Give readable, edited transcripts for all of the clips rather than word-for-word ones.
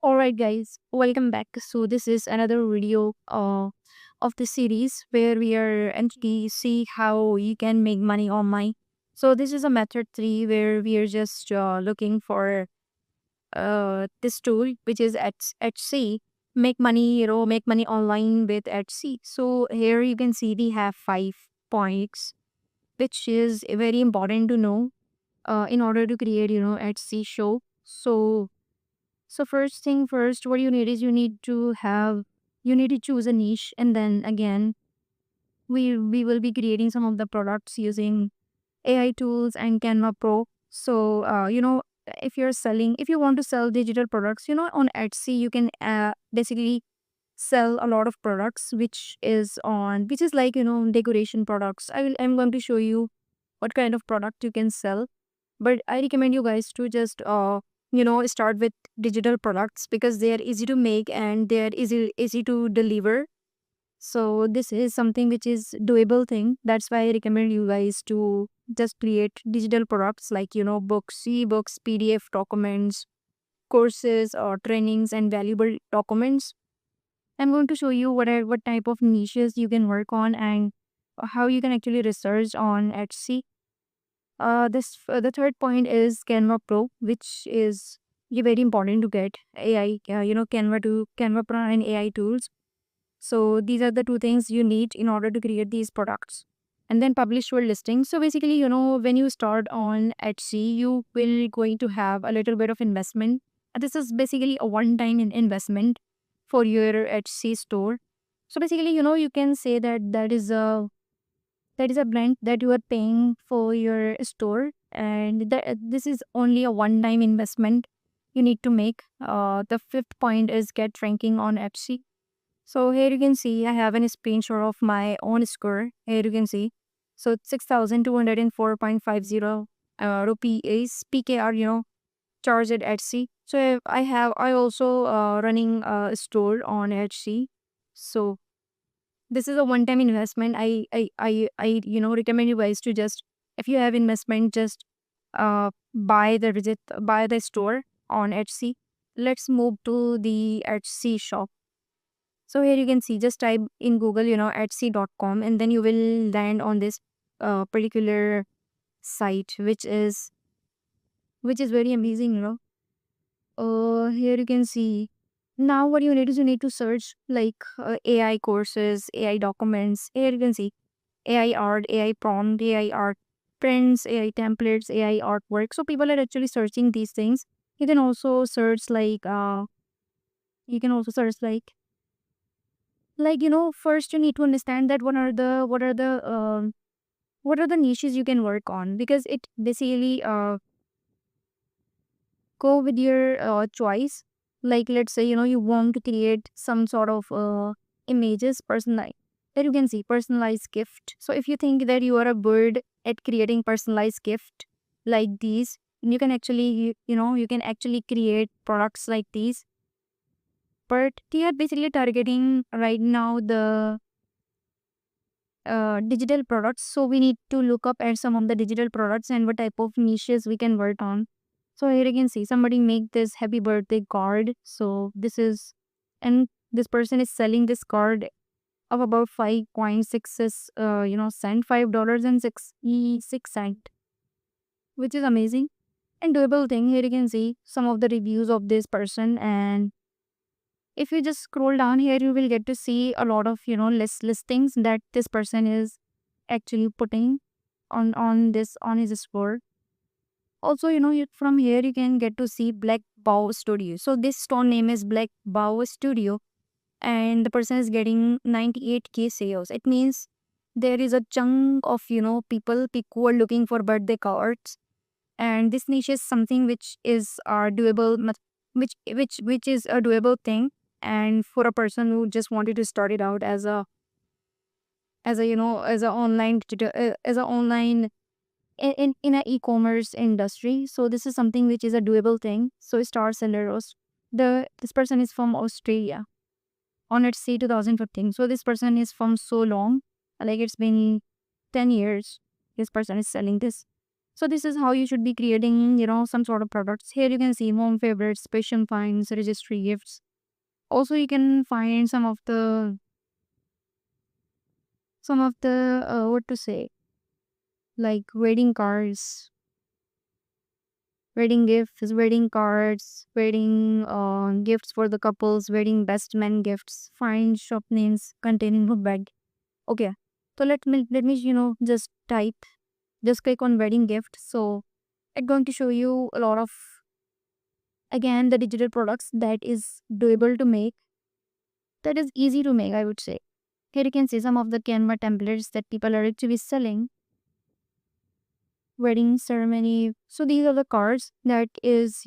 All right, guys, welcome back. So this is another video of the series where we are actually see how you can make money online. So this is a method three where we are just looking for this tool which is at Etsy. Make money, make money online with Etsy. So here you can see we have 5 points, which is very important to know in order to create Etsy show. So first thing first, what you need is you need to choose a niche, and then again we will be creating some of the products using AI tools and Canva Pro. So if you want to sell digital products, on Etsy you can basically sell a lot of products which is like decoration products. I'm going to show you what kind of product you can sell, but I recommend you guys to just start with digital products because they are easy to make and they are easy to deliver. So this is something which is doable thing. That's why I recommend you guys to just create digital products like books, ebooks, PDF documents, courses or trainings and valuable documents. I'm going to show you what type of niches you can work on and how you can actually research on Etsy. The third point is Canva Pro, which is very important to get AI. Canva Pro and AI tools. So these are the two things you need in order to create these products, and then publish your listing. So basically, when you start on Etsy, you will going to have a little bit of investment. This is basically a one-time investment for your Etsy store. So basically, you can say that that is a brand that you are paying for your store, and this is only a one time investment you need to make. The fifth point is get ranking on Etsy. So here you can see I have a screenshot of my own score. Here you can see, so 6,204.50 rupees PKR charged at Etsy. So I also running a store on Etsy. So this is a one time investment. I recommend you guys to just, if you have investment, just buy the store on Etsy. Let's move to the Etsy shop. So here you can see, just type in Google Etsy.com, and then you will land on this particular site which is very amazing. Here you can see, now what you need is you need to search like AI courses, AI documents. Here you can see AI art, AI prompt, AI art prints, AI templates, AI artwork. So people are actually searching these things. You can also search you can also search first you need to understand that what are the niches you can work on, because it basically go with your choice. Like let's say you want to create some sort of images personalized, that you can see personalized gift. So if you think that you are a bird at creating personalized gift like these, you can actually you can actually create products like these. But they are basically targeting right now the digital products. So we need to look up at some of the digital products and what type of niches we can work on. So here you can see somebody make this happy birthday card. So this is, and this person is selling this card of about 5.6 cent, $5 and 66 cent, which is amazing and doable thing. Here you can see some of the reviews of this person, and if you just scroll down here, you will get to see a lot of listings that this person is actually putting on his store. Also, from here you can get to see Black Bow Studio. So this store name is Black Bow Studio, and the person is getting 98K sales. It means there is a chunk of who are looking for birthday cards, and this niche is something which is doable, which is a doable thing. And for a person who just wanted to start it out as a as a online as a online in a e-commerce industry. So this is something which is a doable thing. So Star Sellers, this person is from Australia on its C 2015. So this person is from so long, like it's been 10 years this person is selling this. So this is how you should be creating, some sort of products. Here you can see home favorites, special finds, registry gifts. Also, you can find some of the what to say, like wedding cards, wedding gifts, wedding cards, wedding gifts for the couples, wedding best men gifts, find shop names containing a bag. Okay, so let me just just click on wedding gift. So it's going to show you a lot of, again, the digital products that is doable to make, that is easy to make, I would say. Here you can see some of the Canva templates that people are actually selling. Wedding ceremony. So these are the cards that is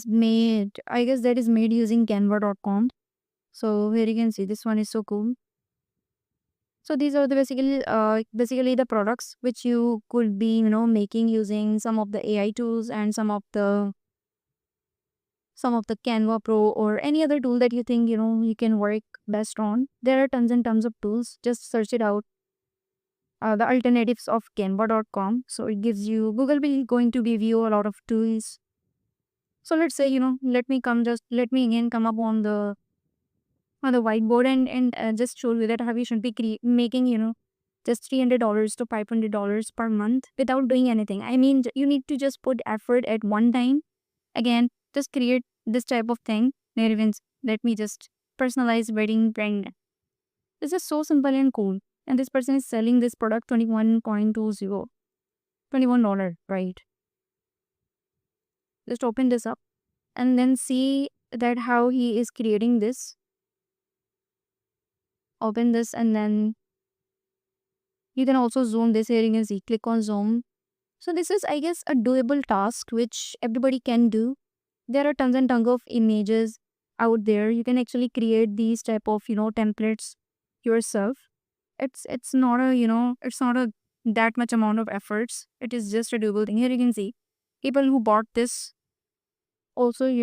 made, I guess, that is made using canva.com. So here you can see this one is so cool. So these are the basically the products which you could be making using some of the AI tools and some of the Canva Pro or any other tool that you think you can work best on. There are tons and tons of tools. Just search it out. The alternatives of canva.com. So it gives you, Google will going to give you a lot of tools. So let's say, let me again come up on the whiteboard and just show you that how you should be making, just $300 to $500 per month without doing anything. I mean, you need to just put effort at one time. Again, just create this type of thing. There events. Let me just personalize wedding brand. This is so simple and cool. And this person is selling this product 21.20, $21, right? Just open this up and then see that how he is creating this. Open this and then you can also zoom this. Here you can see, click on zoom. So this is, I guess, a doable task which everybody can do. There are tons and tons of images out there. You can actually create these type of templates yourself. It's not a it's not a that much amount of efforts. It is just a doable thing. Here you can see people who bought this also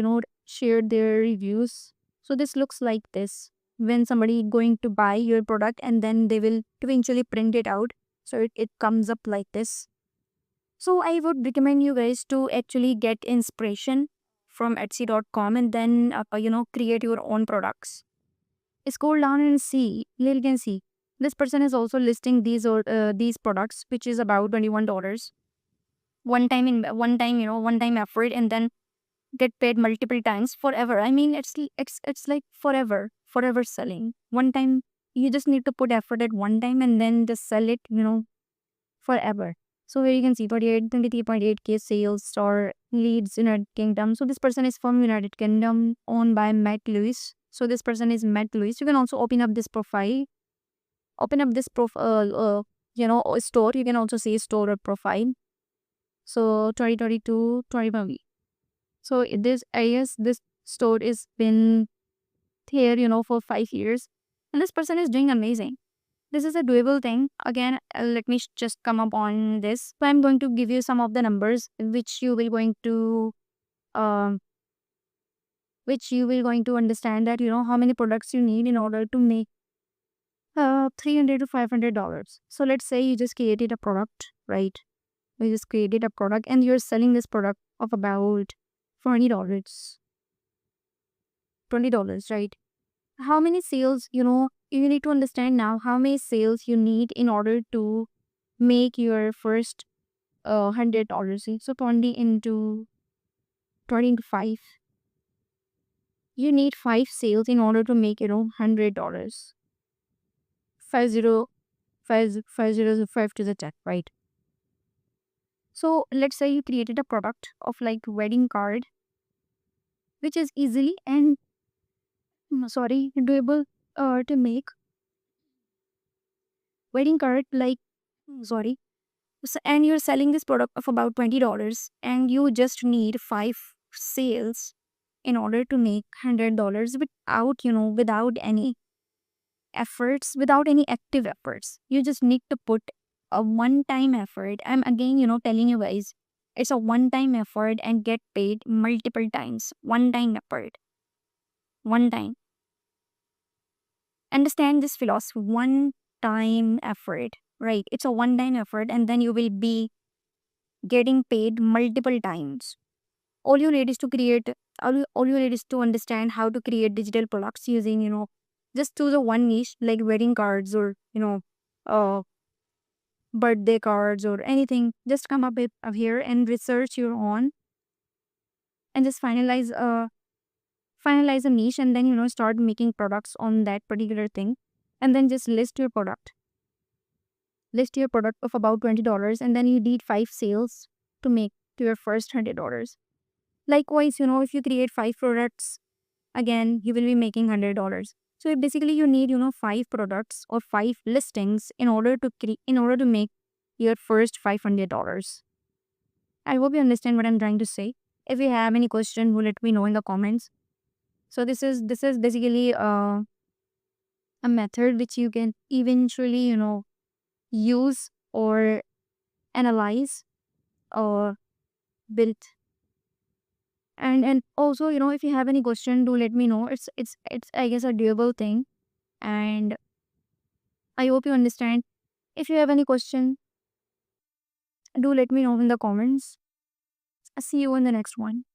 shared their reviews. So this looks like this when somebody going to buy your product and then they will eventually print it out, so it comes up like this. So I would recommend you guys to actually get inspiration from etsy.com and then create your own products. Scroll down and see, you can see this person is also listing these products which is about $21. One time effort, and then get paid multiple times forever. I mean, it's like forever selling. One time, you just need to put effort at one time and then just sell it, forever. So here you can see 23.8K sales or leads United Kingdom. So this person is from United Kingdom, owned by Matt Lewis. So this person is Matt Lewis. You can also open up this profile. Open up this store. You can also see store or profile. So 2022, 21. So this, I guess, this store is been here, for 5 years, and this person is doing amazing. This is a doable thing. Again, let me just come up on this. So I'm going to give you some of the numbers um, which you will going to understand that how many products you need in order to make $300 to $500. So let's say you just created a product, right? You just created a product and you're selling this product of about $20. $20, right? How many sales, you need to understand now how many sales you need in order to make your first $100. So 20 into 5. You need 5 sales in order to make, $100. 5 to the 10, right? So let's say you created a product of like wedding card, which is easily and doable to make. Wedding card, like, sorry. And you're selling this product of about $20 and you just need 5 sales in order to make $100 without any efforts, without any active efforts. You just need to put a one time effort. I'm again telling you guys, it's a one time effort and get paid multiple times. One time effort, one time. Understand this philosophy: one time effort. right? It's a one time effort, and then you will be getting paid multiple times. All you need is to create, all you need is to understand how to create digital products using, just choose a one niche like wedding cards or, uh, birthday cards or anything. Just come up with up here and research your own, and just finalize a niche, and then, start making products on that particular thing, and then just list your product of about $20, and then you need 5 sales to make to your first $100. Likewise, if you create 5 products, again you will be making $100. So basically you need, 5 products or 5 listings in order to make your first $500. I hope you understand what I'm trying to say. If you have any question, do let me know in the comments. So this is basically a method which you can eventually, use or analyze or build. And also, if you have any question, do let me know. It's I guess a doable thing, and I hope you understand. If you have any question, do let me know in the comments. I'll see you in the next one.